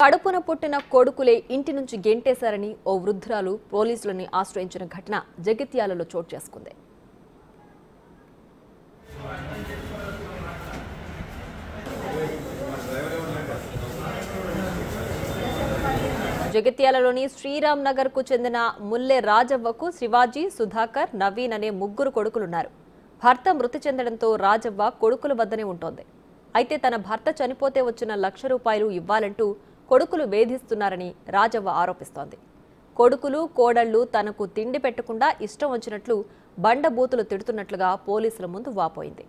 కడుపున పుట్టిన కొడుకులే ఇంటి నుంచి గెంటేశారని ఓ వృద్ధురాలు పోలీసులను ఆశ్రయించిన ఘటన జగిత్యాలలో చోటు చేసుకుంది. జగిత్యాలలోని శ్రీరామ్ నగర్ కు చెందిన ముల్లె రాజవ్వకు శివాజీ, సుధాకర్, నవీన్ అనే ముగ్గురు కొడుకులున్నారు. భర్త మృతి చెందడంతో రాజవ్వ కొడుకుల వద్దనే ఉంటోంది. అయితే తన భర్త చనిపోతే వచ్చిన ₹1,00,000 ఇవ్వాలంటూ కొడుకులు వేధిస్తున్నారని రాజవ్వ ఆరోపిస్తోంది. కొడుకులు, కోడళ్లు తనకు తిండి పెట్టకుండా ఇష్టం వచ్చినట్లు బండబూతులు తిడుతున్నట్లుగా పోలీసుల ముందు వాపోయింది.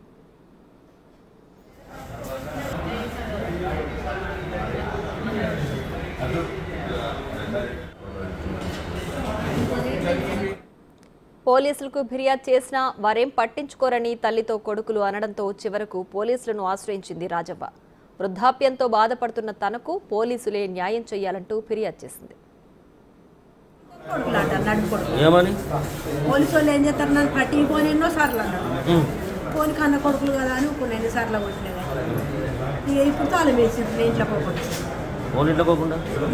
పోలీసులకు ఫిర్యాదు చేసినా వారేం పట్టించుకోరని తల్లితో కొడుకులు అనడంతో చివరకు పోలీసులను ఆశ్రయించింది రాజవ్వ. వృద్ధాప్యంతో బాధపడుతున్న తనకు పోలీసులే న్యాయం చేయాలంటూ ఫిర్యాదు చేసింది. పోలీసు వాళ్ళు ఏం చేస్తారు, నన్ను పట్టి పోని ఎన్నో సార్లు అన్నాడు. పోని కన్న కొడుకులు కదా అని కొన్ని ఎన్నిసార్లు కొట్టినవి. ఇప్పుడు తాళం వేసింది.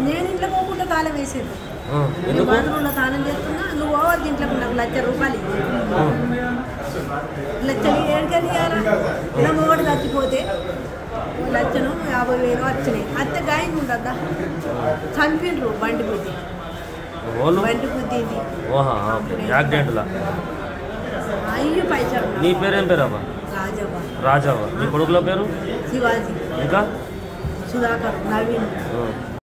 నేను ఇంట్లో పోకుండా తాళం వేసింది. బాత్రూంలో తాళం చేస్తున్నా, నువ్వు పోవద్దు ఇంట్లోకి, నాకు ₹1,00,000 ₹1,00,000 ఏడుకెళ్ళి ఇలా మొగడు చచ్చిపోతే ₹1,50,000 వచ్చినాయి. అత్తే గాయం ఉండద్దా, చంపిండ్రు బండి గుద్దింది. అయ్యో పైసలు. నీ పేరేం పేరు అబ్బా? రాజవ్వ. రాజవ్వ. నీ కొడుకుల పేరు? శివాజీ, ఇంకా సుధాకర్, నవీన్.